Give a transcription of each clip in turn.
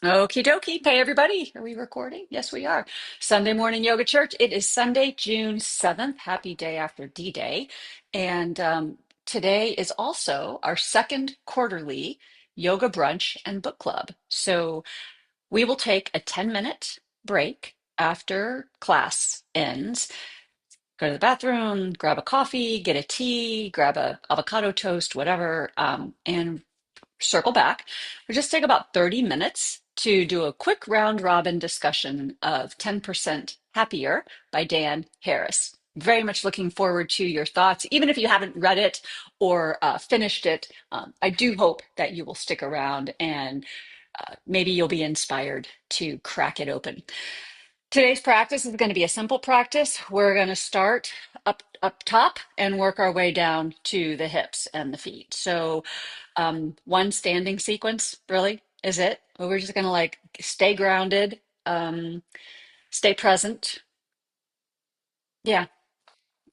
Okie dokie. Hey, everybody. Are we recording? Yes, we are. Sunday Morning Yoga Church. It is Sunday, June 7th. Happy day after D Day. And today is also our second quarterly yoga brunch and book club. So we will take a 10-minute break after class ends, go to the bathroom, grab a coffee, get a tea, grab a avocado toast, whatever, and circle back. We'll just take about 30 minutes to do a quick round robin discussion of 10% Happier by Dan Harris. Very much looking forward to your thoughts. Even if you haven't read it or finished it, I do hope that you will stick around and maybe you'll be inspired to crack it open. Today's practice is going to be a simple practice. We're going to start up top and work our way down to the hips and the feet. So one standing sequence really is it. We're just going to like stay grounded, stay present. Yeah,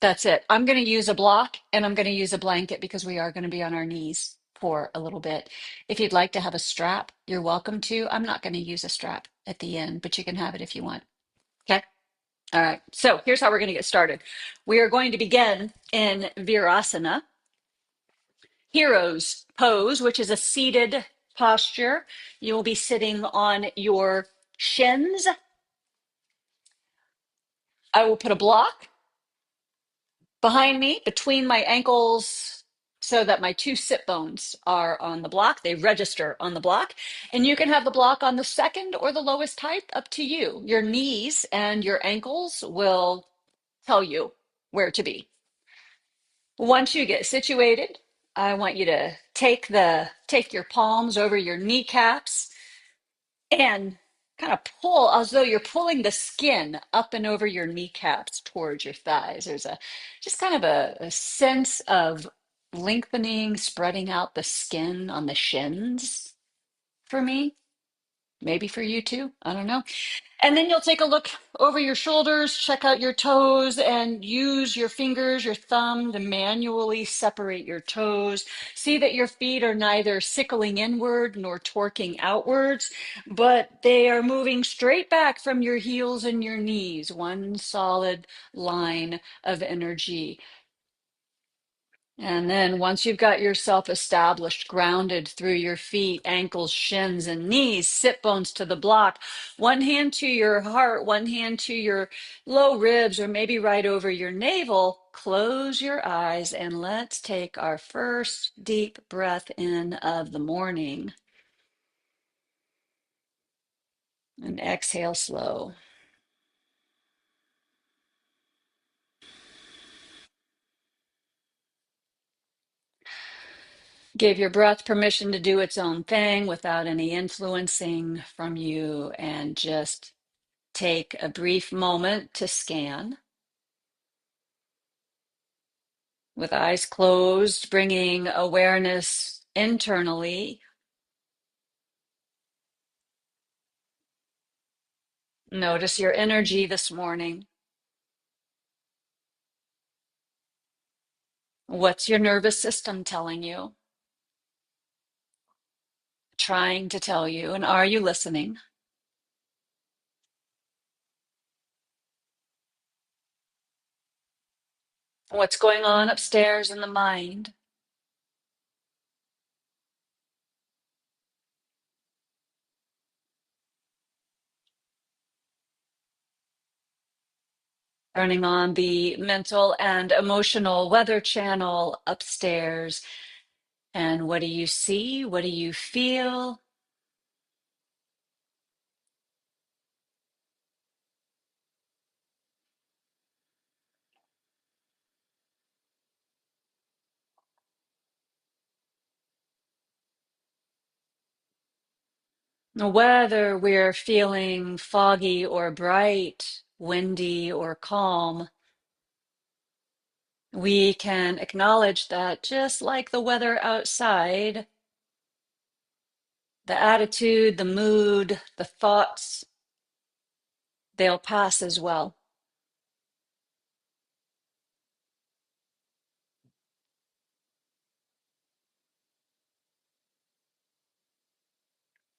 that's it. I'm going to use a block and I'm going to use a blanket because we are going to be on our knees for a little bit. If you'd like to have a strap, you're welcome to. I'm not going to use a strap at the end, but you can have it if you want. Okay. All right, so here's how we're going to get started. We are going to begin in Virasana, Hero's Pose, which is a seated posture. You will be sitting on your shins. I will put a block behind me between my ankles so that my two sit bones are on the block. They register on the block. And you can have the block on the second or the lowest height, up to you. Your knees and your ankles will tell you where to be. Once you get situated, I want you to take your palms over your kneecaps and kind of pull as though you're pulling the skin up and over your kneecaps towards your thighs. There's a just kind of a sense of lengthening, spreading out the skin on the shins for me. Maybe for you too. I don't know. And then you'll take a look over your shoulders, check out your toes, and use your fingers, your thumb to manually separate your toes. See that your feet are neither sickling inward nor torquing outwards, but they are moving straight back from your heels and your knees, one solid line of energy. And then once you've got yourself established, grounded through your feet, ankles, shins, and knees, sit bones to the block, one hand to your heart, one hand to your low ribs, or maybe right over your navel, close your eyes and let's take our first deep breath in of the morning and exhale slow. Give your breath permission to do its own thing without any influencing from you, and just take a brief moment to scan with eyes closed, bringing awareness internally. Notice your energy this morning. What's your nervous system telling you, trying to tell you, and are you listening? What's going on upstairs in the mind? Turning on the mental and emotional weather channel upstairs. And what do you see? What do you feel? Whether we're feeling foggy or bright, windy or calm, we can acknowledge that just like the weather outside, the attitude, the mood, the thoughts, they'll pass as well.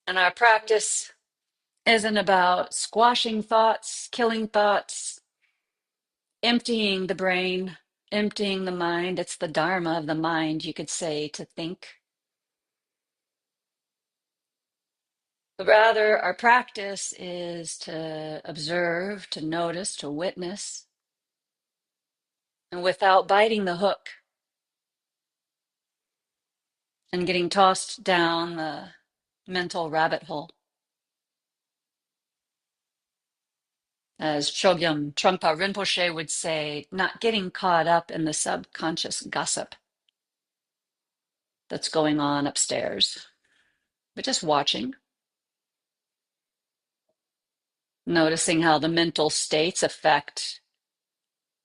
And our practice isn't about squashing thoughts, killing thoughts, emptying the brain, emptying the mind. It's the dharma of the mind, you could say, to think. Rather, our practice is to observe, to notice, to witness, and without biting the hook and getting tossed down the mental rabbit hole. As Chogyam Trungpa Rinpoche would say, not getting caught up in the subconscious gossip that's going on upstairs, but just watching, noticing how the mental states affect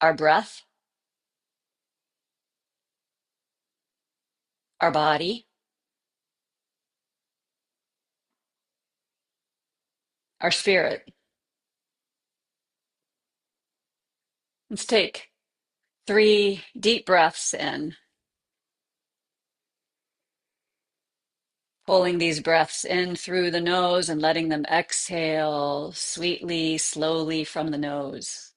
our breath, our body, our spirit. Let's take 3 deep breaths in, pulling these breaths in through the nose and letting them exhale sweetly, slowly from the nose.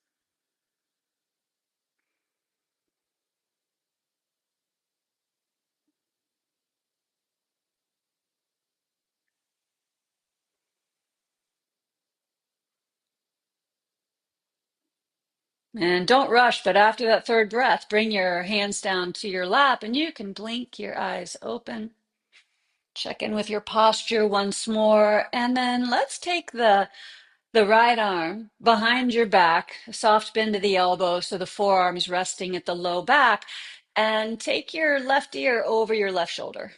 And don't rush, but after that 3rd breath, bring your hands down to your lap and you can blink your eyes open. Check in with your posture once more. And then let's take the right arm behind your back, soft bend to the elbow so the forearm's resting at the low back, and take your left ear over your left shoulder.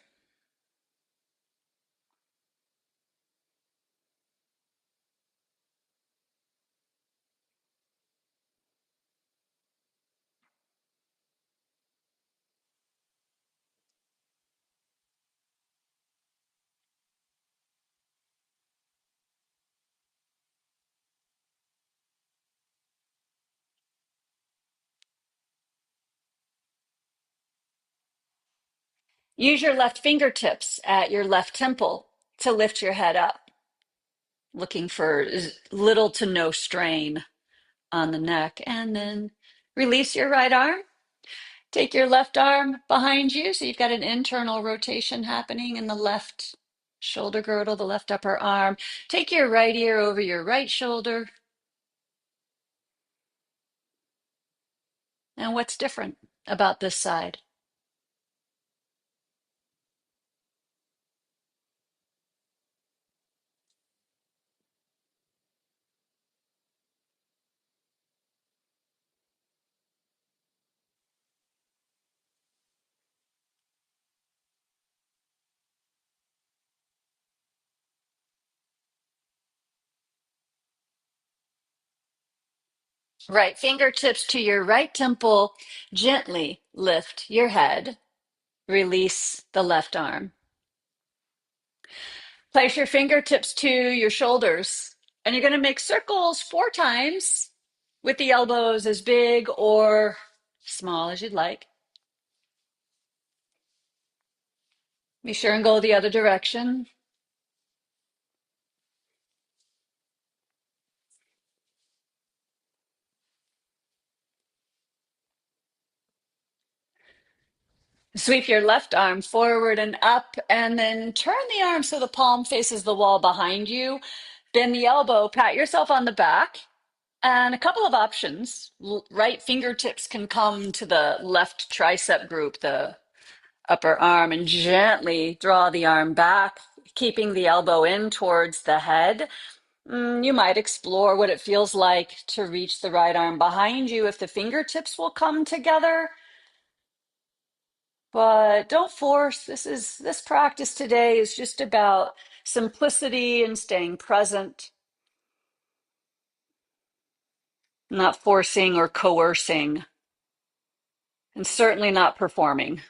Use your left fingertips at your left temple to lift your head up, looking for little to no strain on the neck. And then release your right arm. Take your left arm behind you. So you've got an internal rotation happening in the left shoulder girdle, the left upper arm. Take your right ear over your right shoulder. And what's different about this side? Right fingertips to your right temple. Gently lift your head. Release the left arm. Place your fingertips to your shoulders. And you're going to make circles 4 times with the elbows as big or small as you'd like. Be sure and go the other direction. Sweep your left arm forward and up, and then turn the arm so the palm faces the wall behind you. Bend the elbow, pat yourself on the back, and a couple of options. Right fingertips can come to the left tricep group, the upper arm, and gently draw the arm back, keeping the elbow in towards the head. You might explore what it feels like to reach the right arm behind you if the fingertips will come together. But don't force. This practice today is just about simplicity and staying present, not forcing or coercing, and certainly not performing.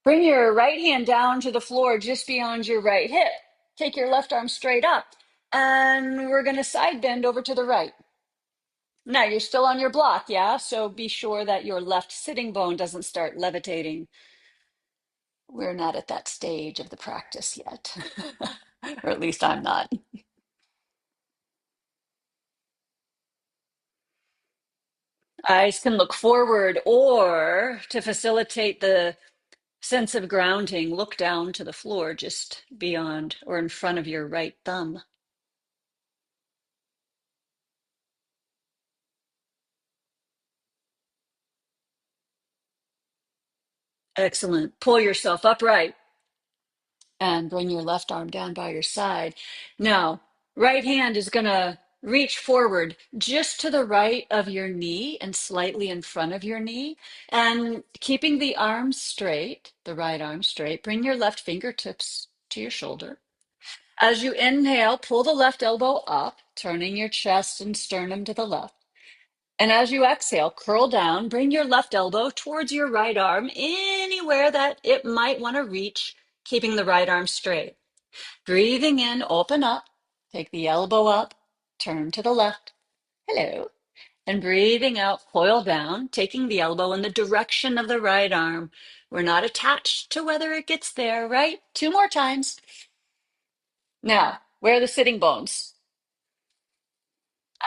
Bring your right hand down to the floor just beyond your right hip. Take your left arm straight up, and we're going to side bend over to the right. Now you're still on your block, yeah? So be sure that your left sitting bone doesn't start levitating. We're not at that stage of the practice yet, or at least I'm not. Eyes can look forward, or to facilitate the sense of grounding, look down to the floor just beyond or in front of your right thumb. Excellent. Pull yourself upright and bring your left arm down by your side. Now, right hand is going to reach forward just to the right of your knee and slightly in front of your knee. And keeping the arms straight, the right arm straight, bring your left fingertips to your shoulder. As you inhale, pull the left elbow up, turning your chest and sternum to the left. And as you exhale, curl down, bring your left elbow towards your right arm, anywhere that it might want to reach, keeping the right arm straight. Breathing in, open up, take the elbow up, turn to the left. Hello. And breathing out, coil down, taking the elbow in the direction of the right arm. We're not attached to whether it gets there, right? Two more times. Now, where are the sitting bones?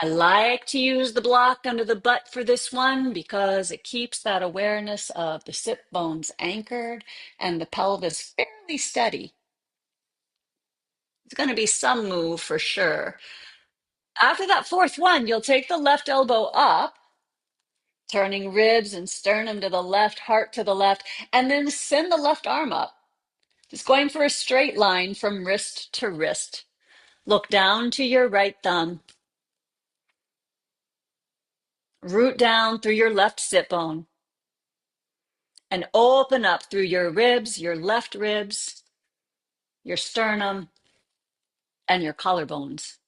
I like to use the block under the butt for this one because it keeps that awareness of the sit bones anchored and the pelvis fairly steady. It's going to be some move for sure. After that fourth one, you'll take the left elbow up, turning ribs and sternum to the left, heart to the left, and then send the left arm up. Just going for a straight line from wrist to wrist. Look down to your right thumb. Root down through your left sit bone. And open up through your ribs, your left ribs, your sternum, and your collarbones.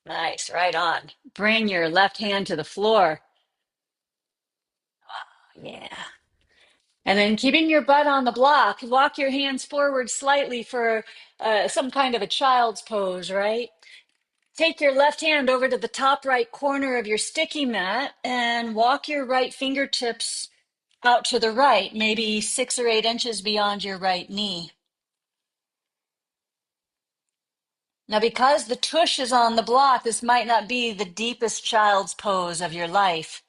Nice, right on. Bring your left hand to the floor. Yeah. And then keeping your butt on the block, walk your hands forward slightly for some kind of a child's pose, right? Take your left hand over to the top right corner of your sticky mat and walk your right fingertips out to the right, maybe 6 or 8 inches beyond your right knee. Now, because the tush is on the block, this might not be the deepest child's pose of your life,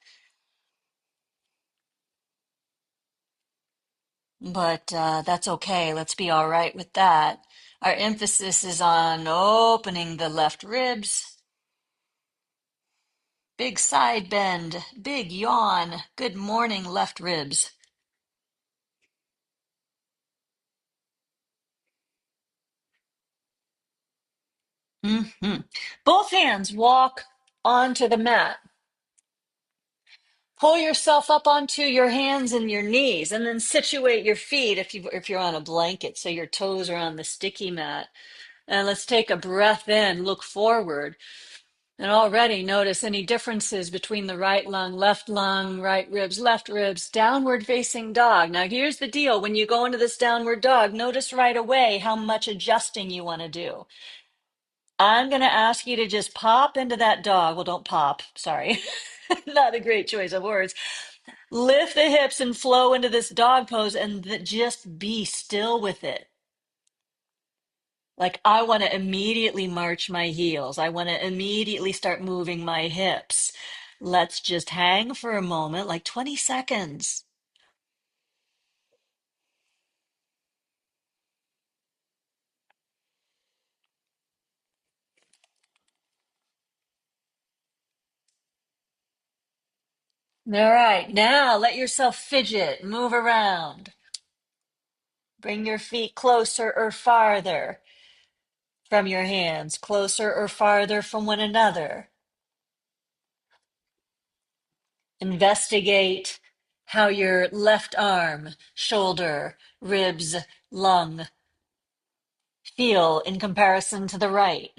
but that's okay. Let's be all right with that. Our emphasis is on opening the left ribs, big side bend, big yawn. Good morning, left ribs. Both hands walk onto the mat. Pull yourself up onto your hands and your knees, and then situate your feet if you're on a blanket, so your toes are on the sticky mat. And let's take a breath in, look forward, and already notice any differences between the right lung, right ribs, left ribs, downward facing dog. Now, here's the deal. When you go into this downward dog, notice right away how much adjusting you want to do. I'm going to ask you to just pop into that dog. Well, don't pop. Sorry. Not a great choice of words. Lift the hips and flow into this dog pose and just be still with it. Like, I want to immediately march my heels. I want to immediately start moving my hips. Let's just hang for a moment, like 20 seconds. All right, now let yourself fidget, move around. Bring your feet closer or farther from your hands, closer or farther from one another. Investigate how your left arm, shoulder, ribs, lung feel in comparison to the right.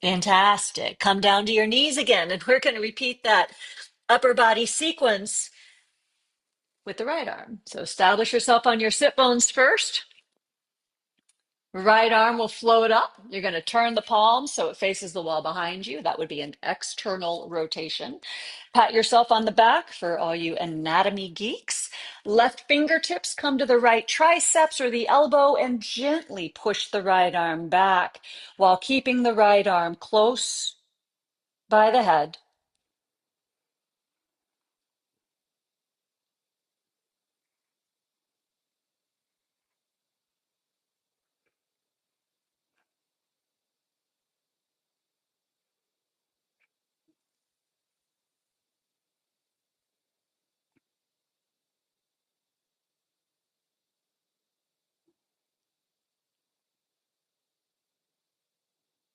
Fantastic. Come down to your knees again, and we're going to repeat that upper body sequence with the right arm. So establish yourself on your sit bones first. Right arm will float up. You're going to turn the palm so it faces the wall behind you. That would be an external rotation. Pat yourself on the back for all you anatomy geeks. Left fingertips come to the right triceps or the elbow and gently push the right arm back while keeping the right arm close by the head.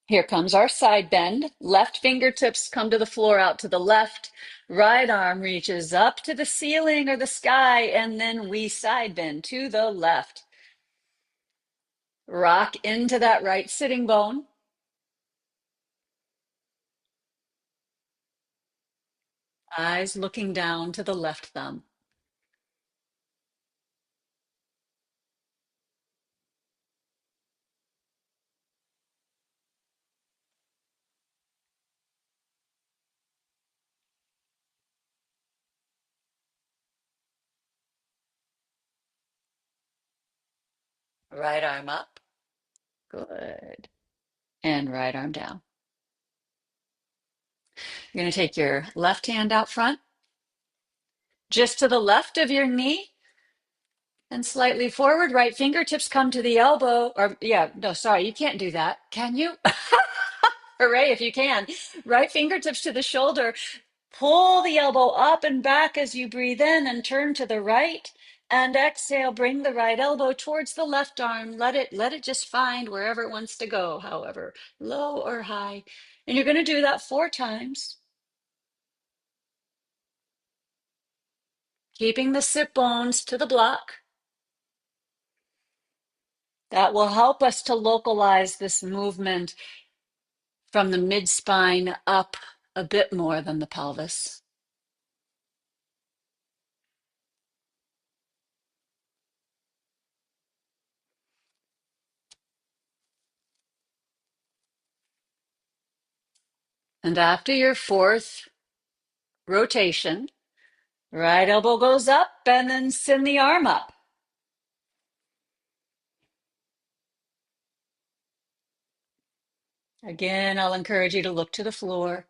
Here comes our side bend. Left fingertips come to the floor out to the left. Right arm reaches up to the ceiling or the sky, and then we side bend to the left. Rock into that right sitting bone. Eyes looking down to the left thumb. Right arm up. Good. And right arm down. You're going to take your left hand out front, just to the left of your knee, and slightly forward. Right fingertips come to the elbow. Or, yeah, no, sorry, you can't do that. Can you? Hooray, if you can. Right fingertips to the shoulder. Pull the elbow up and back as you breathe in and turn to the right. And exhale, bring the right elbow towards the left arm. Let it just find wherever it wants to go, however, low or high. And you're going to do that 4 times, keeping the sit bones to the block. That will help us to localize this movement from the mid spine up a bit more than the pelvis. And after your 4th rotation, right elbow goes up and then send the arm up. Again, I'll encourage you to look to the floor.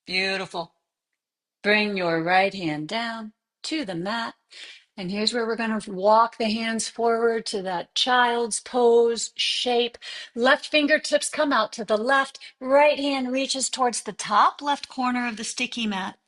Beautiful. Bring your right hand down to the mat. And here's where we're going to walk the hands forward to that child's pose shape. Left fingertips come out to the left. Right hand reaches towards the top left corner of the sticky mat.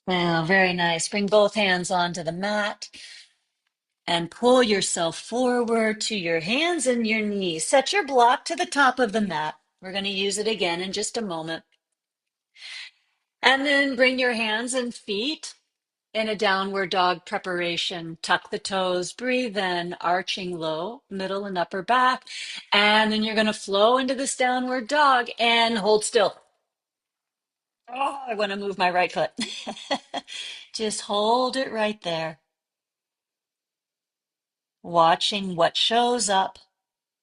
Well, very nice. Bring both hands onto the mat and pull yourself forward to your hands and your knees. Set your block to the top of the mat. We're going to use it again in just a moment. And then bring your hands and feet in a downward dog preparation. Tuck the toes, breathe in, arching low, middle and upper back. And then you're going to flow into this downward dog and hold still. Oh, I want to move my right foot. Just hold it right there, watching what shows up,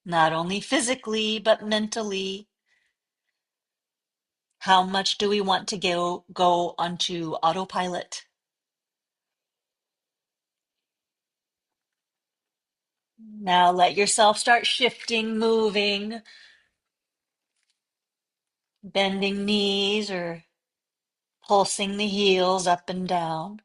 not only physically, but mentally. How much do we want to go onto autopilot? Now let yourself start shifting, moving, bending knees or pulsing the heels up and down.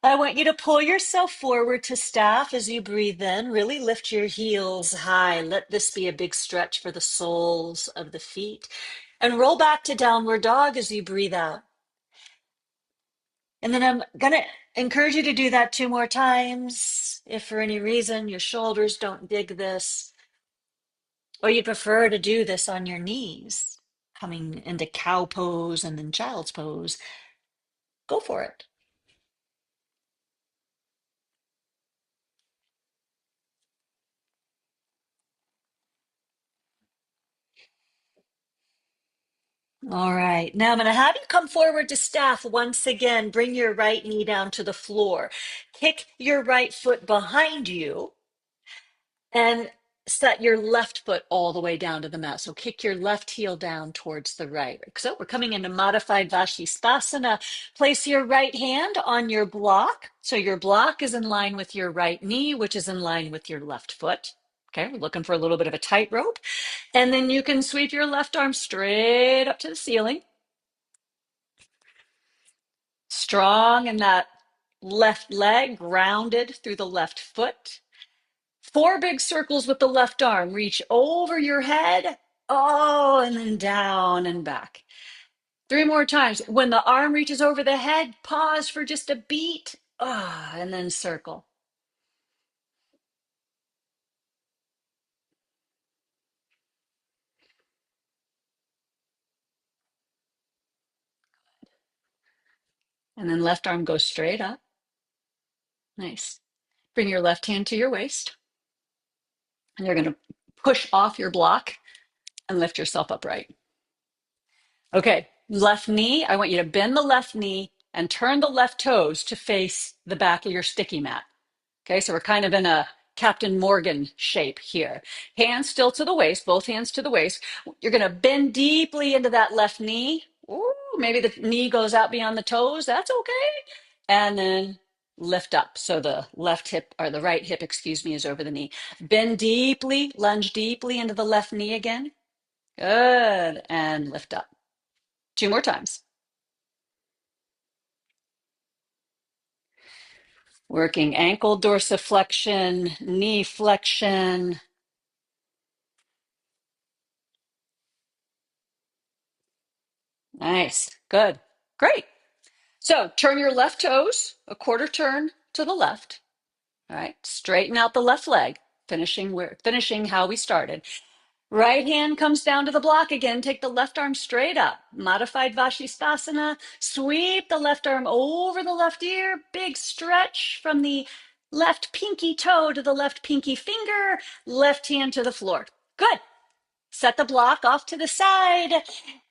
I want you to pull yourself forward to staff as you breathe in. Really lift your heels high. Let this be a big stretch for the soles of the feet. And roll back to downward dog as you breathe out. And then I'm going to encourage you to do that 2 more times. If for any reason your shoulders don't dig this, or you prefer to do this on your knees, coming into cow pose and then child's pose, go for it. All right. Now I'm going to have you come forward to staff once again. Bring your right knee down to the floor. Kick your right foot behind you and set your left foot all the way down to the mat. So kick your left heel down towards the right. So we're coming into modified Vashisthasana. Place your right hand on your block. So your block is in line with your right knee, which is in line with your left foot. Okay, we're looking for a little bit of a tightrope. And then you can sweep your left arm straight up to the ceiling. Strong in that left leg, grounded through the left foot. 4 big circles with the left arm. Reach over your head. Oh, and then down and back. 3 more times. When the arm reaches over the head, pause for just a beat. Ah, and then circle. And then left arm goes straight up. Nice. Bring your left hand to your waist. And you're going to push off your block and lift yourself upright. Okay, left knee. I want you to bend the left knee and turn the left toes to face the back of your sticky mat. Okay, so we're kind of in a Captain Morgan shape here. Hands still to the waist, both hands to the waist. You're going to bend deeply into that left knee. Ooh, maybe the knee goes out beyond the toes. That's okay. And then lift up. So the left hip or the right hip, excuse me, is over the knee. Bend deeply, lunge deeply into the left knee again. Good. And lift up. 2 more times. Working ankle dorsiflexion, knee flexion. Nice. Good. Great. So turn your left toes, a quarter turn to the left. All right. Straighten out the left leg, finishing how we started. Right hand comes down to the block again. Take the left arm straight up. Modified Vashisthasana. Sweep the left arm over the left ear. Big stretch from the left pinky toe to the left pinky finger. Left hand to the floor. Good. Set the block off to the side.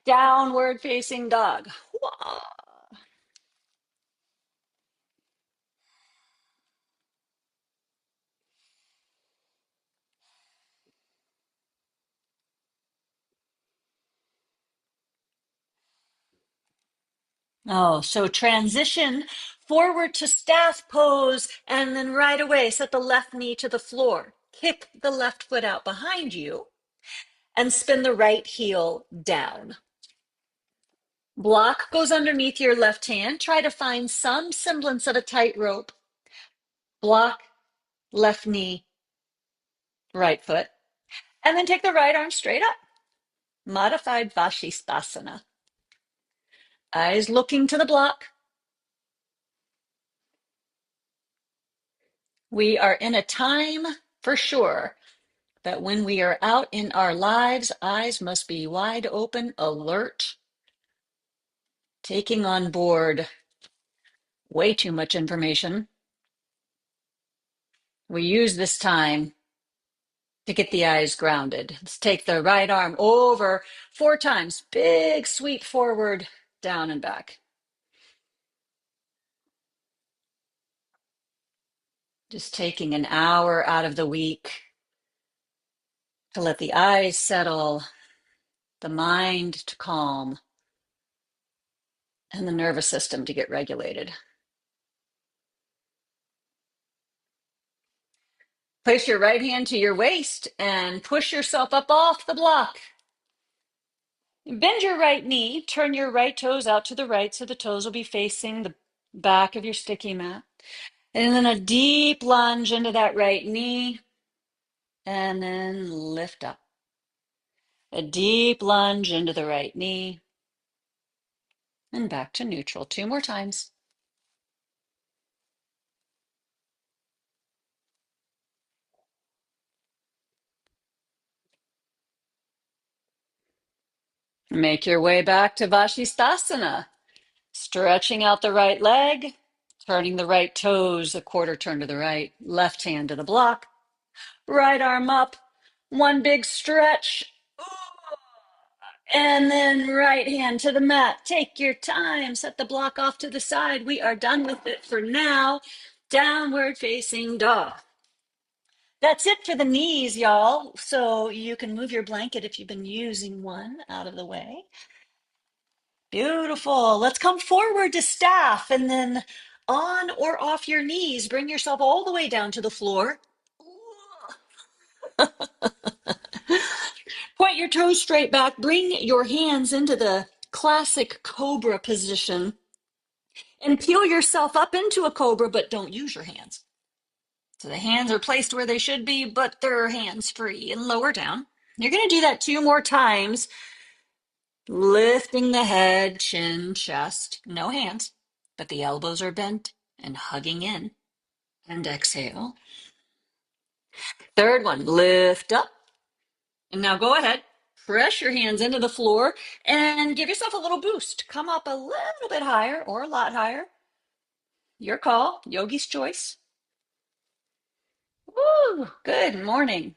Downward facing dog. Whoa. Oh, so transition forward to staff pose and then right away set the left knee to the floor. Kick the left foot out behind you and spin the right heel down. Block goes underneath your left hand. Try to find some semblance of a tightrope. Block, left knee, right foot. And then take the right arm straight up. Modified Vashisthasana. Eyes looking to the block. We are in a time for sure that when we are out in our lives, eyes must be wide open, alert, taking on board way too much information. We use this time to get the eyes grounded. Let's take the right arm over 4 times. Big sweep forward, down and back. Just taking an hour out of the week to let the eyes settle, the mind to calm, and the nervous system to get regulated. Place your right hand to your waist and push yourself up off the block. Bend your right knee, turn your right toes out to the right so the toes will be facing the back of your sticky mat. And then a deep lunge into that right knee, and then lift up. A deep lunge into the right knee, and back to neutral. Two more times. Make your way back to Vashisthasana. Stretching out the right leg, turning the right toes a quarter turn to the right, left hand to the block, right arm up, one big stretch, and then right hand to the mat. Take your time, set the block off to the side. We are done with it for now. Downward facing dog. That's it for the knees, y'all. So you can move your blanket if you've been using one out of the way. Beautiful. Let's come forward to staff and then on or off your knees. Bring yourself all the way down to the floor. Point your toes straight back. Bring your hands into the classic cobra position and peel yourself up into a cobra, but don't use your hands. So the hands are placed where they should be, but they're hands free and lower down. You're going to do that two more times, lifting the head, chin, chest, no hands, but the elbows are bent and hugging in. And exhale. Third one, lift up. And now go ahead, press your hands into the floor and give yourself a little boost. Come up a little bit higher or a lot higher. Your call, yogi's choice. Woo, good morning.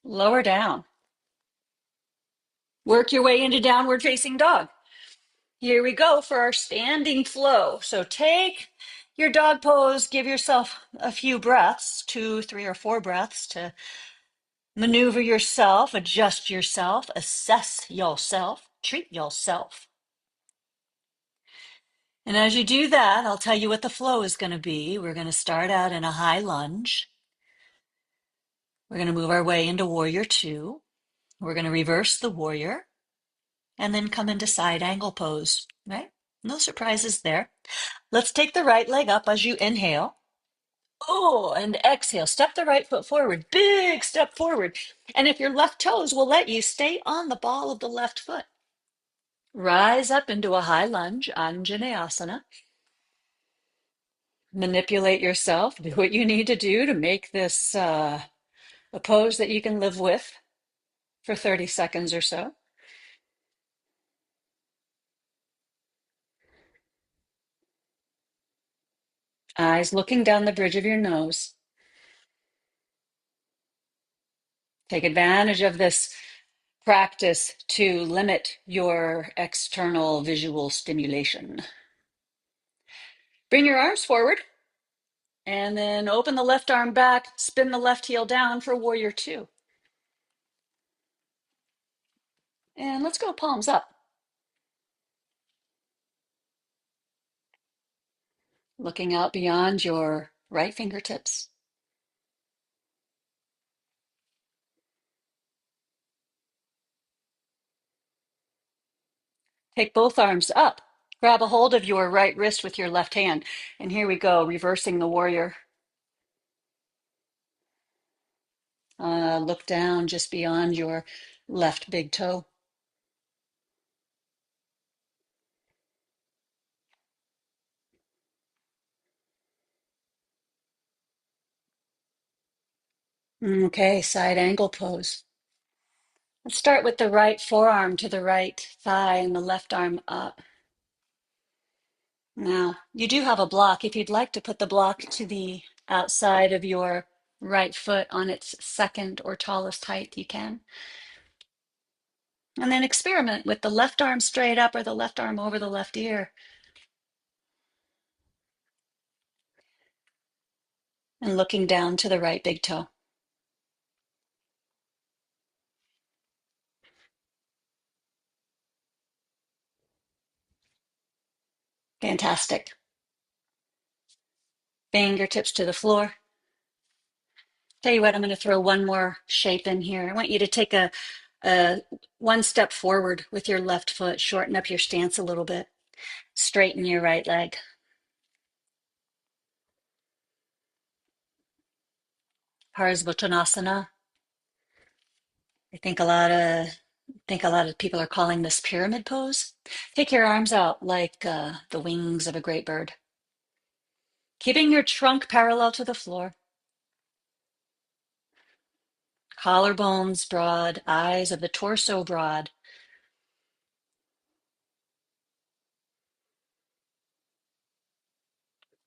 Lower down. Work your way into downward facing dog. Here we go for our standing flow. So take your dog pose, give yourself a few breaths, 2, 3, or 4 breaths to maneuver yourself, adjust yourself, assess yourself, treat yourself. And as you do that, I'll tell you what the flow is going to be. We're going to start out in a high lunge. We're going to move our way into warrior two. We're going to reverse the warrior and then come into side angle pose, right? No surprises there. Let's take the right leg up as you inhale. Oh, and exhale. Step the right foot forward. Big step forward. And if your left toes will let you, stay on the ball of the left foot. Rise up into a high lunge, Anjaneyasana. Manipulate yourself. Do what you need to do to make this a pose that you can live with for 30 seconds or so. Eyes looking down the bridge of your nose. Take advantage of this practice to limit your external visual stimulation. Bring your arms forward and then open the left arm back, spin the left heel down for warrior two. And let's go palms up. Looking out beyond your right fingertips. Take both arms up. Grab a hold of your right wrist with your left hand. And here we go, reversing the warrior. Look down just beyond your left big toe. Okay, side angle pose. Let's start with the right forearm to the right thigh and the left arm up. Now, you do have a block. If you'd like to put the block to the outside of your right foot on its second or tallest height, you can. And then experiment with the left arm straight up or the left arm over the left ear. And looking down to the right big toe. Fantastic. Fingertips to the floor. Tell you what, I'm going to throw one more shape in here. I want you to take a one step forward with your left foot, shorten up your stance a little bit, straighten your right leg. Parsvottanasana. I think a lot of people are calling this pyramid pose. Take your arms out like the wings of a great bird, keeping your trunk parallel to the floor. Collarbones broad, eyes of the torso broad.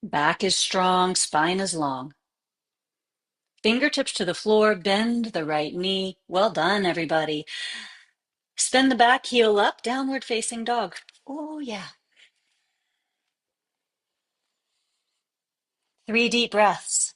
Back is strong, spine is long. Fingertips to the floor, bend the right knee. Well done, everybody. Spin the back heel up, downward facing dog. Oh, yeah. 3 deep breaths.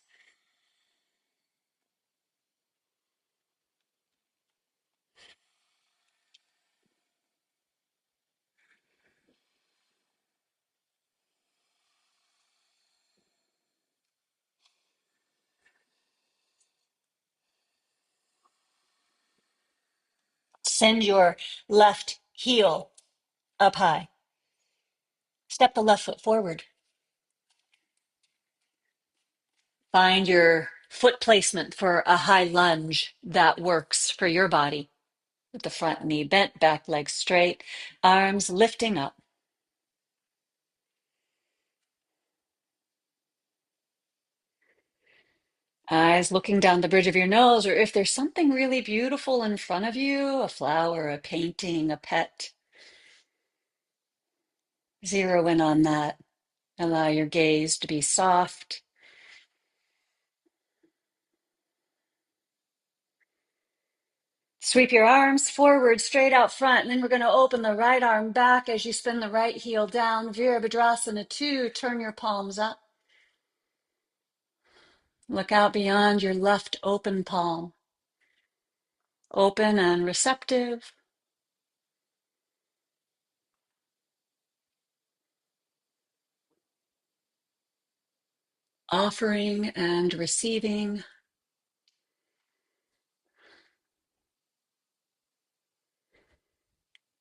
Send your left heel up high. Step the left foot forward. Find your foot placement for a high lunge that works for your body. With the front knee bent, back leg straight, arms lifting up. Eyes looking down the bridge of your nose, or if there's something really beautiful in front of you, a flower, a painting, a pet, zero in on that. Allow your gaze to be soft. Sweep your arms forward, straight out front, and then we're going to open the right arm back as you spin the right heel down. Virabhadrasana 2, turn your palms up. Look out beyond your left open palm. Open and receptive. Offering and receiving.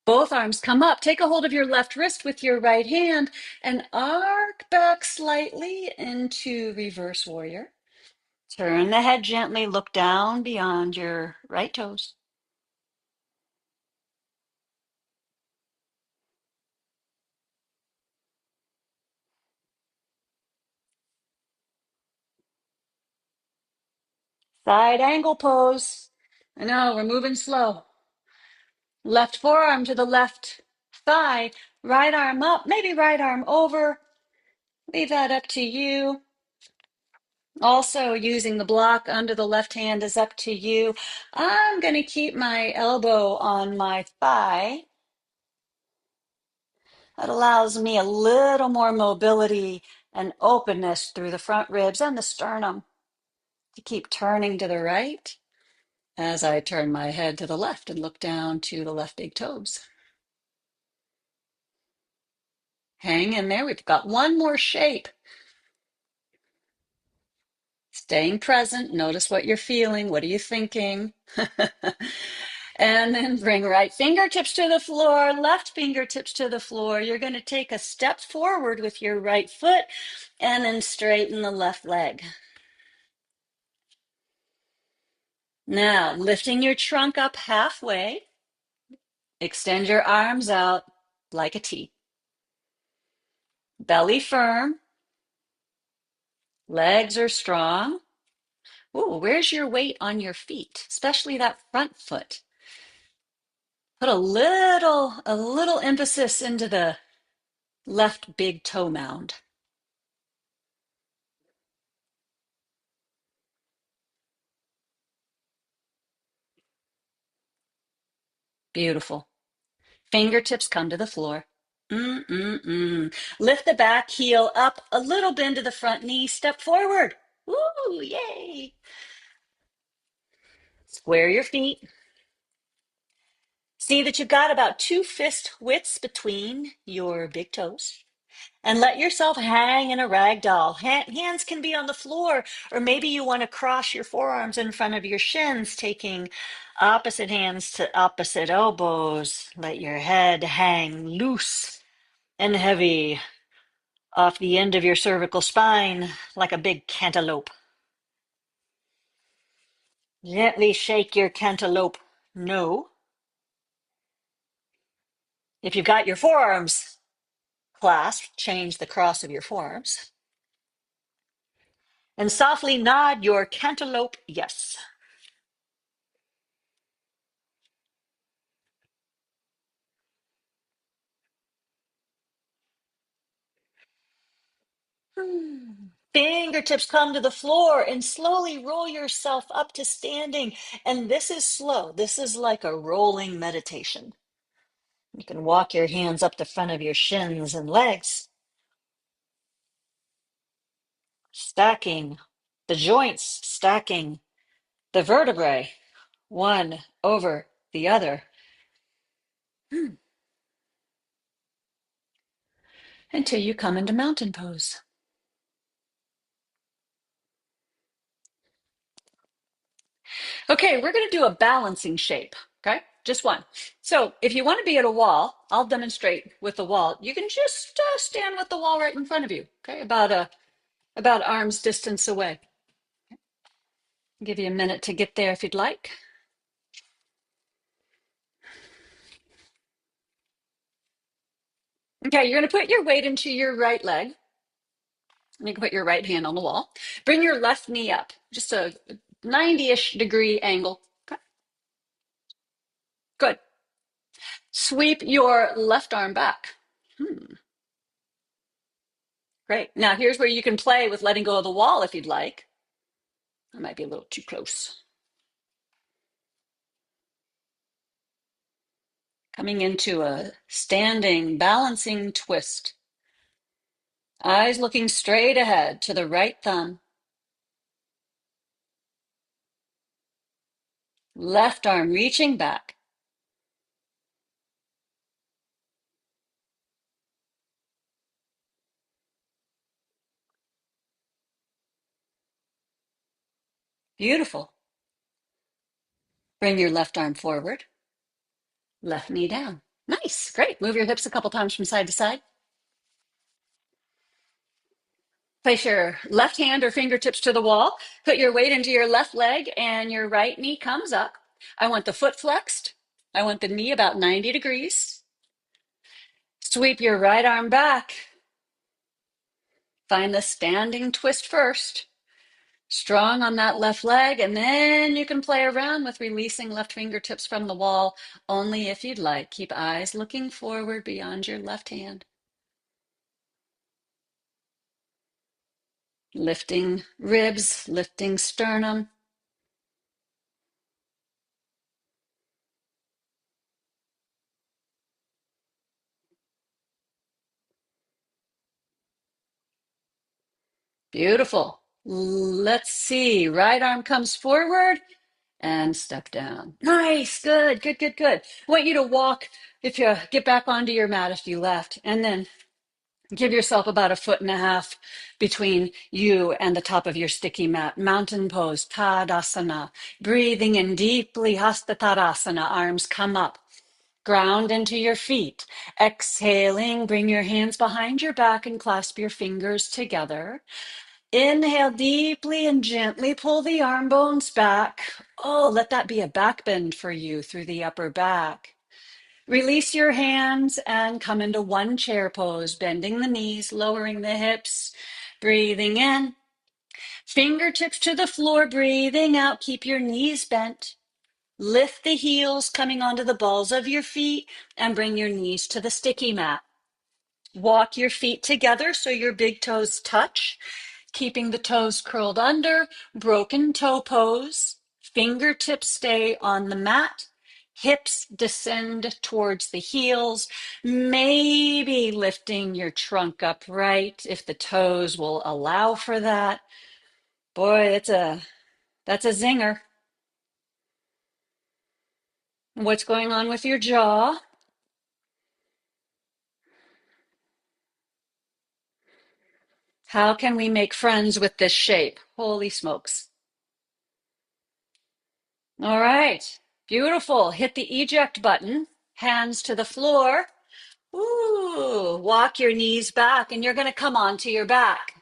Both arms come up. Take a hold of your left wrist with your right hand and arc back slightly into reverse warrior. Turn the head gently. Look down beyond your right toes. Side angle pose. I know, we're moving slow. Left forearm to the left thigh. Right arm up, maybe right arm over. Leave that up to you. Also, using the block under the left hand is up to you. I'm going to keep my elbow on my thigh. That allows me a little more mobility and openness through the front ribs and the sternum to keep turning to the right as I turn my head to the left and look down to the left big toes. Hang in there. We've got one more shape. Staying present. Notice what you're feeling. What are you thinking? And then bring right fingertips to the floor, left fingertips to the floor. You're going to take a step forward with your right foot and then straighten the left leg. Now, lifting your trunk up halfway, extend your arms out like a T. Belly firm, legs are strong. Ooh, where's your weight on your feet, especially that front foot? Put a little emphasis into the left big toe mound. Beautiful. Fingertips come to the floor. Mm-mm-mm. Lift the back heel up, a little bend to the front knee, step forward. Woo, yay. Square your feet. See that you've got about 2 fist widths between your big toes. And let yourself hang in a rag doll. Hands can be on the floor, or maybe you want to cross your forearms in front of your shins, taking opposite hands to opposite elbows. Let your head hang loose and heavy off the end of your cervical spine like a big cantaloupe. Gently shake your cantaloupe. No. If you've got your forearms clasped, change the cross of your forearms. And softly nod your cantaloupe yes. Fingertips come to the floor and slowly roll yourself up to standing. And this is slow. This is like a rolling meditation. You can walk your hands up the front of your shins and legs, stacking the joints, stacking the vertebrae, one over the other, until you come into mountain pose. Okay, we're going to do a balancing shape. Okay, just one. So if you want to be at a wall, I'll demonstrate with the wall. You can just stand with the wall right in front of you. Okay, about arm's distance away. I'll give you a minute to get there if you'd like. Okay, you're going to put your weight into your right leg. You can put your right hand on the wall. Bring your left knee up, just a 90-ish degree angle. Okay, good. Sweep your left arm back. Great. Now here's where you can play with letting go of the wall if you'd like. That might be a little too close. Coming into a standing, balancing twist. Eyes looking straight ahead to the right thumb. Left arm reaching back. Beautiful. Bring your left arm forward. Left knee down. Nice. Great. Move your hips a couple times from side to side. Place your left hand or fingertips to the wall. Put your weight into your left leg and your right knee comes up. I want the foot flexed. I want the knee about 90 degrees. Sweep your right arm back. Find the standing twist first. Strong on that left leg, and then you can play around with releasing left fingertips from the wall, only if you'd like. Keep eyes looking forward beyond your left hand. Lifting ribs, lifting sternum. Beautiful. Let's see. Right arm comes forward and step down. Nice. Good, good, good, good. I want you to walk, if you get back onto your mat if you left, and then give yourself about a foot and a half between you and the top of your sticky mat. Mountain pose, Tadasana. Breathing in deeply, Hasta Tadasana. Arms come up. Ground into your feet. Exhaling, bring your hands behind your back and clasp your fingers together. Inhale deeply and gently pull the arm bones back. Oh, let that be a back bend for you through the upper back. Release your hands and come into one chair pose, bending the knees, lowering the hips, breathing in. Fingertips to the floor, breathing out. Keep your knees bent. Lift the heels coming onto the balls of your feet and bring your knees to the sticky mat. Walk your feet together so your big toes touch, keeping the toes curled under, broken toe pose. Fingertips stay on the mat. Hips descend towards the heels, maybe lifting your trunk upright if the toes will allow for that. Boy, that's a zinger. What's going on with your jaw? How can we make friends with this shape? Holy smokes. All right, beautiful. Hit the eject button, hands to the floor. Ooh, walk your knees back and you're going to come onto your back.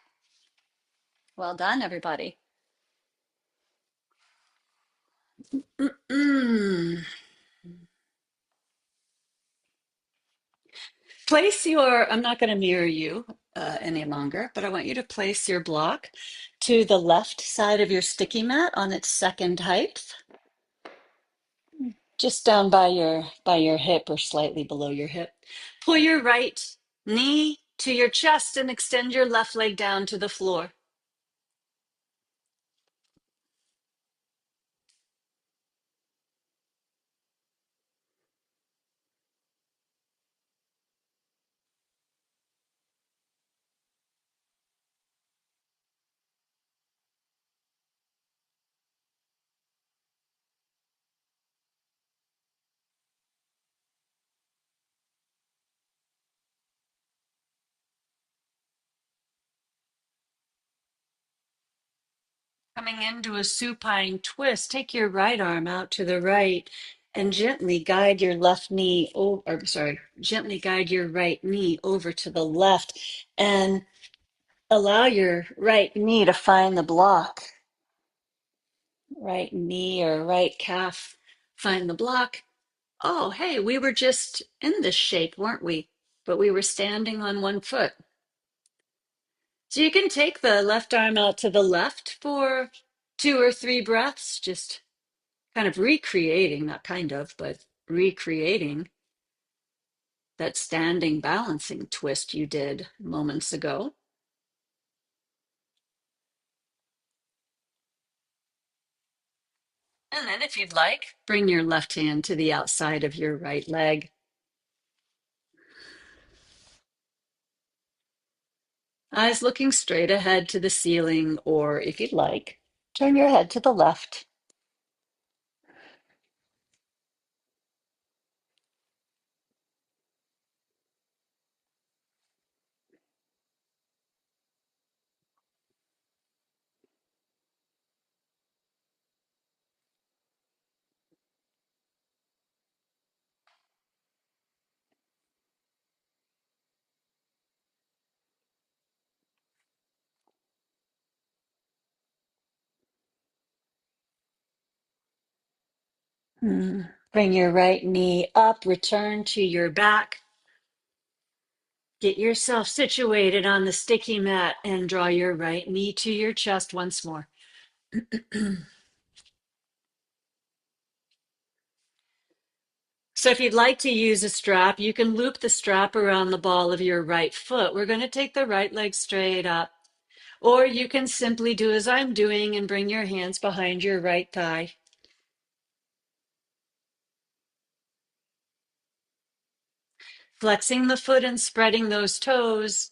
Well done, everybody. Mm. Place your, I'm not going to mirror you any longer, but I want you to place your block to the left side of your sticky mat on its second height, just down by your hip or slightly below your hip. Pull your right knee to your chest and extend your left leg down to the floor. Coming into a supine twist, take your right arm out to the right and gently guide your left knee over, or sorry, gently guide your right knee over to the left and allow your right knee to find the block. Right knee or right calf, find the block. Oh, hey, we were just in this shape, weren't we? But we were standing on one foot. So you can take the left arm out to the left for 2 or 3 breaths, just kind of recreating, not kind of, but recreating that standing balancing twist you did moments ago. And then, if you'd like, bring your left hand to the outside of your right leg. Eyes looking straight ahead to the ceiling, or if you'd like, turn your head to the left. Bring your right knee up, return to your back. Get yourself situated on the sticky mat and draw your right knee to your chest once more. So if you'd like to use a strap, you can loop the strap around the ball of your right foot. We're going to take the right leg straight up. Or you can simply do as I'm doing and bring your hands behind your right thigh. Flexing the foot and spreading those toes.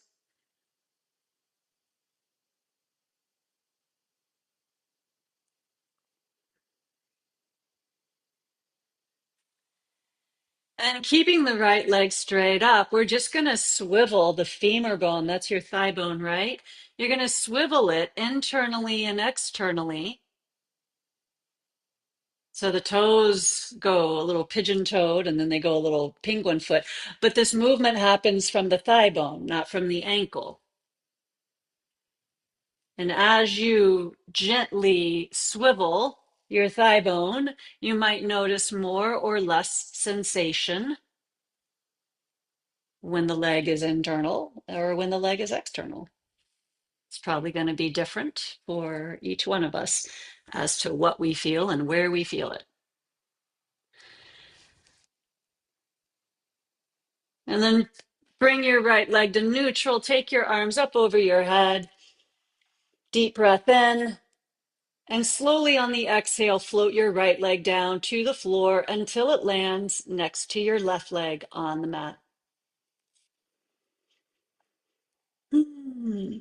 And keeping the right leg straight up, we're just going to swivel the femur bone. That's your thigh bone, right? You're going to swivel it internally and externally. So the toes go a little pigeon-toed and then they go a little penguin foot. But this movement happens from the thigh bone, not from the ankle. And as you gently swivel your thigh bone, you might notice more or less sensation when the leg is internal or when the leg is external. It's probably going to be different for each one of us as to what we feel and where we feel it. And then bring your right leg to neutral. Take your arms up over your head. Deep breath in. And slowly on the exhale, float your right leg down to the floor until it lands next to your left leg on the mat. Hmm.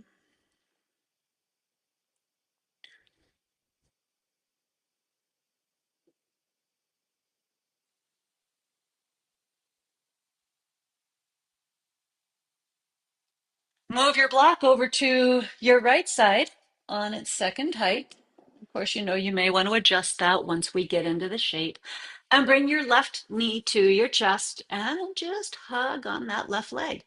Move your block over to your right side on its second height. Of course, you know you may want to adjust that once we get into the shape. And bring your left knee to your chest and just hug on that left leg.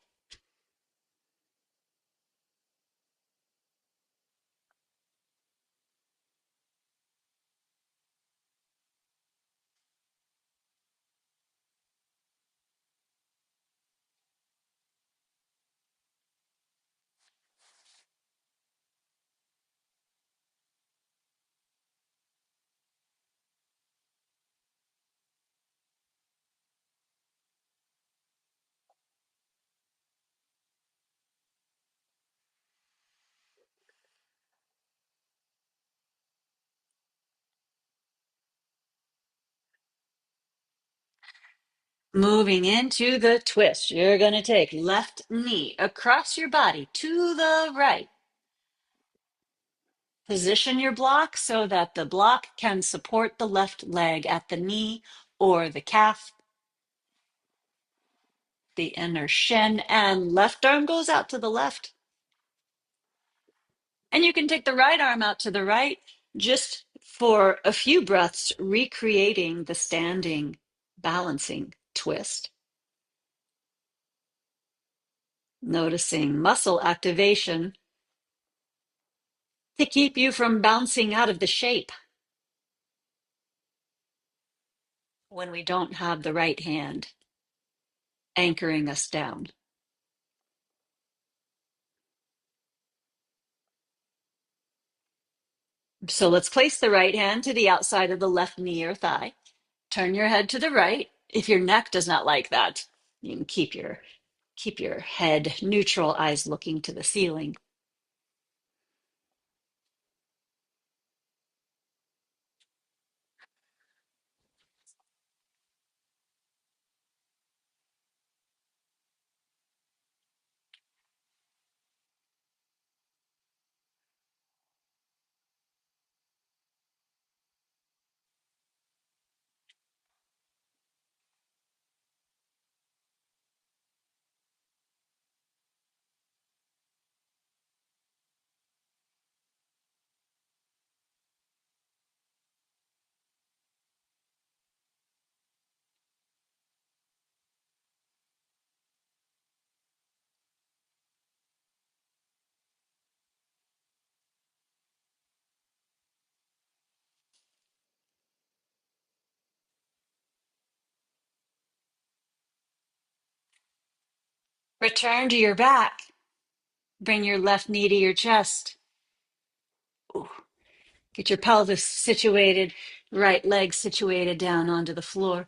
Moving into the twist, you're going to take left knee across your body to the right. Position your block so that the block can support the left leg at the knee or the calf, the inner shin, and left arm goes out to the left. And you can take the right arm out to the right just for a few breaths, recreating the standing balancing twist. Noticing muscle activation to keep you from bouncing out of the shape when we don't have the right hand anchoring us down. So let's place the right hand to the outside of the left knee or thigh. Turn your head to the right. If your neck does not like that, you can keep your head neutral, eyes looking to the ceiling. Return to your back. Bring your left knee to your chest. Ooh. Get your pelvis situated, right leg situated down onto the floor.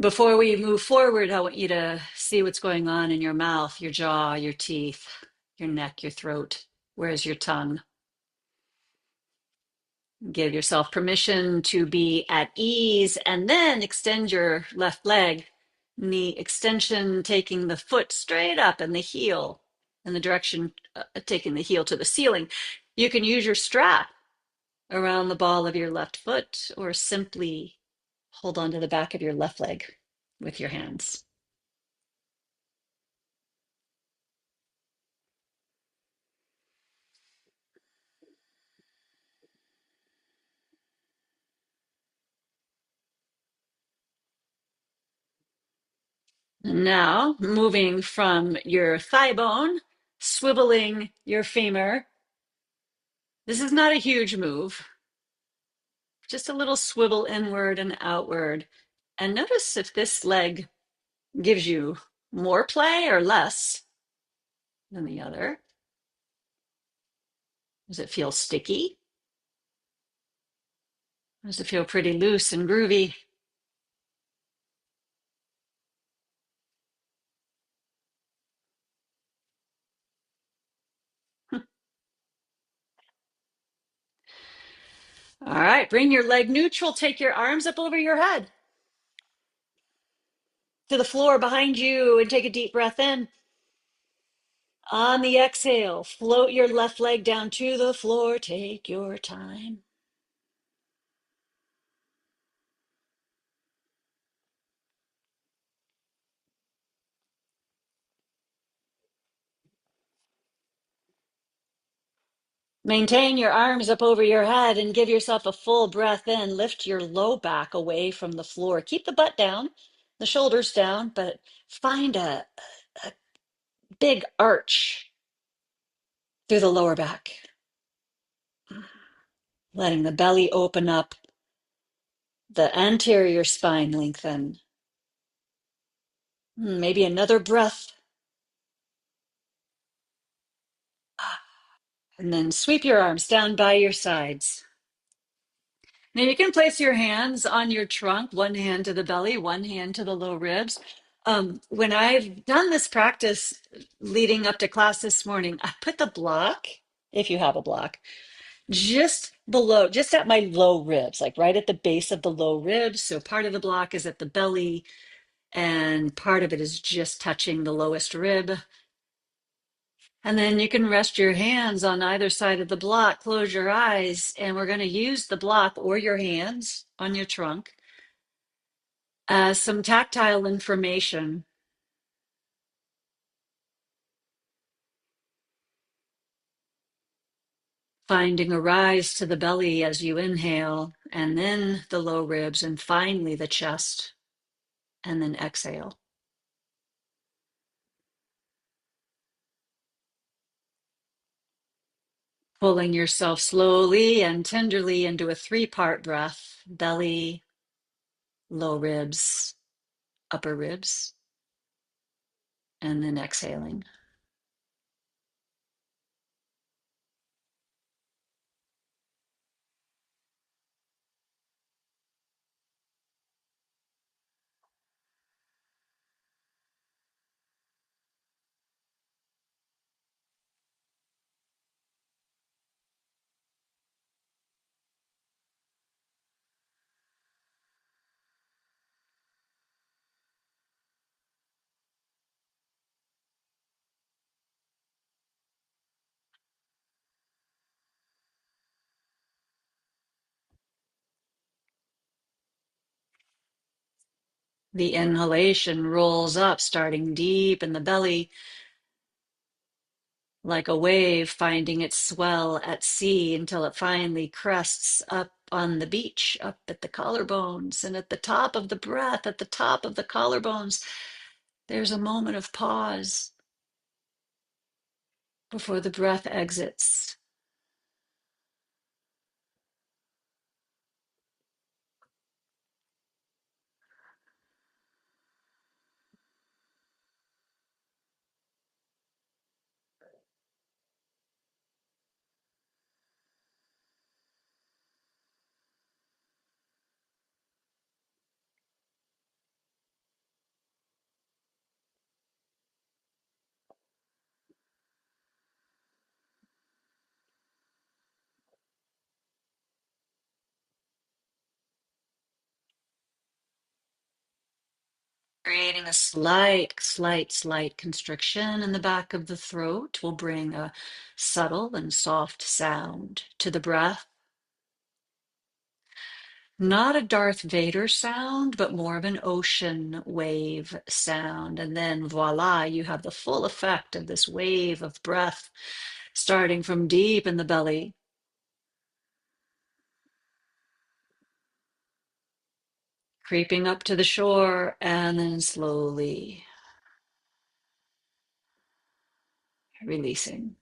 Before we move forward, I want you to see what's going on in your mouth, your jaw, your teeth, your neck, your throat. Where's your tongue? Give yourself permission to be at ease and then extend your left leg. Knee extension, taking the foot straight up and the heel in the direction, taking the heel to the ceiling. You can use your strap around the ball of your left foot or simply hold on to the back of your left leg with your hands. Now, moving from your thigh bone, swiveling your femur. This is not a huge move, just a little swivel inward and outward. And notice if this leg gives you more play or less than the other. Does it feel sticky? Does it feel pretty loose and groovy? All right, bring your leg neutral. Take your arms up over your head to the floor behind you and take a deep breath in. On the exhale, float your left leg down to the floor. Take your time. Maintain your arms up over your head and give yourself a full breath in. Lift your low back away from the floor. Keep the butt down, the shoulders down, but find a big arch through the lower back. Letting the belly open up, the anterior spine lengthen. Maybe another breath. And then sweep your arms down by your sides. Now you can place your hands on your trunk, one hand to the belly, one hand to the low ribs. When I've done this practice leading up to class this morning, I put the block, if you have a block, just below, just at my low ribs, like right at the base of the low ribs. So part of the block is at the belly, and part of it is just touching the lowest rib. And then you can rest your hands on either side of the block, close your eyes, and we're going to use the block or your hands on your trunk as some tactile information, finding a rise to the belly as you inhale, and then the low ribs, and finally the chest, and then exhale. Pulling yourself slowly and tenderly into a three-part breath: belly, low ribs, upper ribs, and then exhaling. The inhalation rolls up, starting deep in the belly, like a wave finding its swell at sea until it finally crests up on the beach, up at the collarbones. And at the top of the breath, at the top of the collarbones, there's a moment of pause before the breath exits. Creating a slight constriction in the back of the throat will bring a subtle and soft sound to the breath. Not a Darth Vader sound, but more of an ocean wave sound. And then voila, you have the full effect of this wave of breath starting from deep in the belly, creeping up to the shore, and then slowly releasing.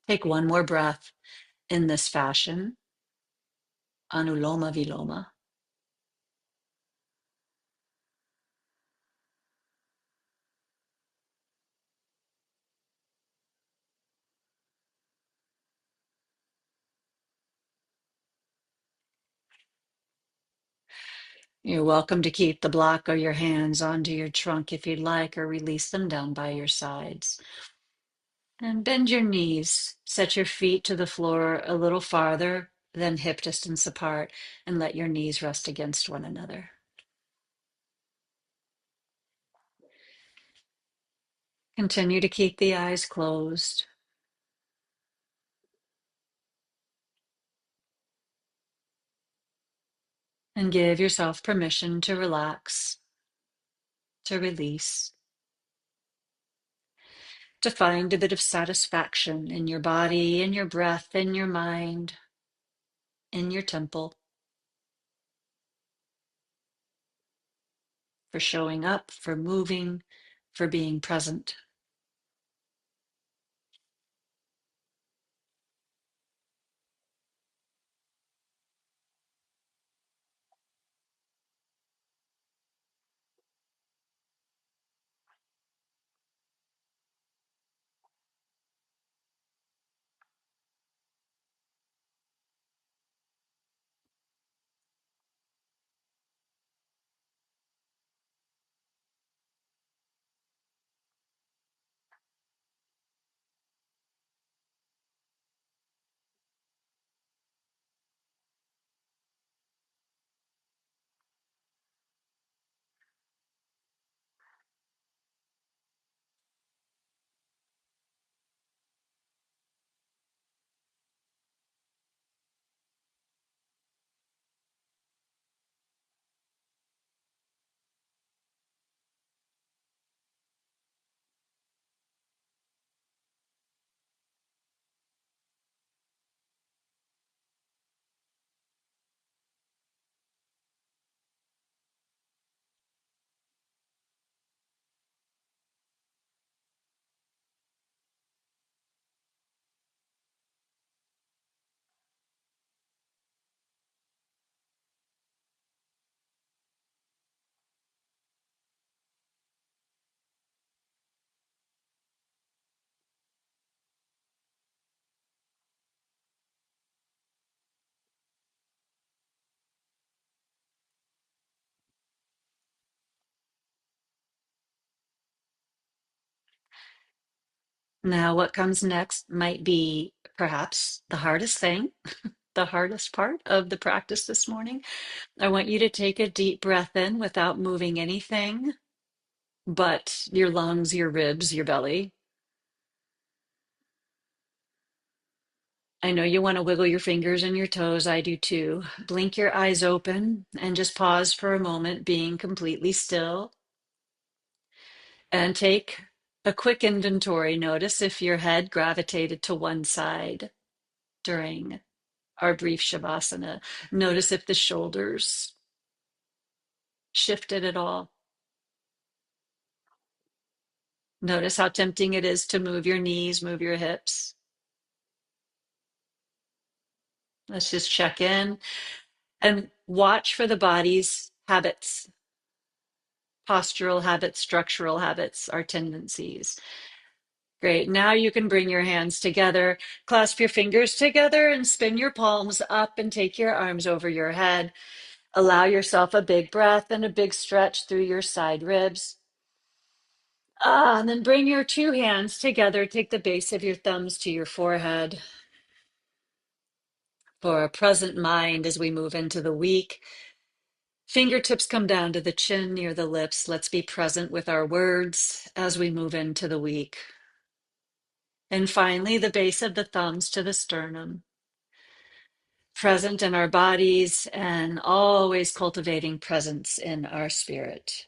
Take one more breath in this fashion, Anuloma Viloma. You're welcome to keep the block or your hands onto your trunk if you'd like, or release them down by your sides. And bend your knees. Set your feet to the floor a little farther than hip distance apart, and let your knees rest against one another. Continue to keep the eyes closed and give yourself permission to relax, to release, to find a bit of satisfaction in your body, in your breath, in your mind, in your temple, for showing up, for moving, for being present. Now, what comes next might be perhaps the hardest thing, the hardest part of the practice this morning. I want you to take a deep breath in without moving anything but your lungs, your ribs, your belly. I know you want to wiggle your fingers and your toes. I do too. Blink your eyes open and just pause for a moment, being completely still. And take a quick inventory. Notice if your head gravitated to one side during our brief Shavasana. Notice if the shoulders shifted at all. Notice how tempting it is to move your knees, move your hips. Let's just check in and watch for the body's habits, postural habits, structural habits, our tendencies. Great. Now you can bring your hands together, clasp your fingers together, and spin your palms up and take your arms over your head. Allow yourself a big breath and a big stretch through your side ribs. And then bring your two hands together. Take the base of your thumbs to your forehead for a present mind as we move into the week. Fingertips come down to the chin near the lips. Let's be present with our words as we move into the week. And finally, the base of the thumbs to the sternum. Present in our bodies and always cultivating presence in our spirit.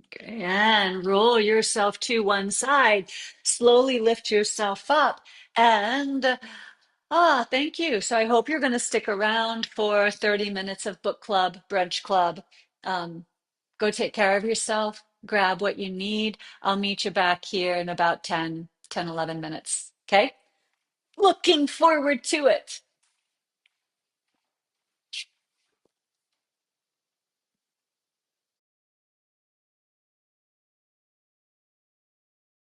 Okay, and roll yourself to one side. Slowly lift yourself up and thank you. So I hope you're going to stick around for 30 minutes of book club, brunch club. Um, Go take care of yourself, grab what you need. I'll meet you back here in about 10, 11 minutes. Okay? Looking forward to it.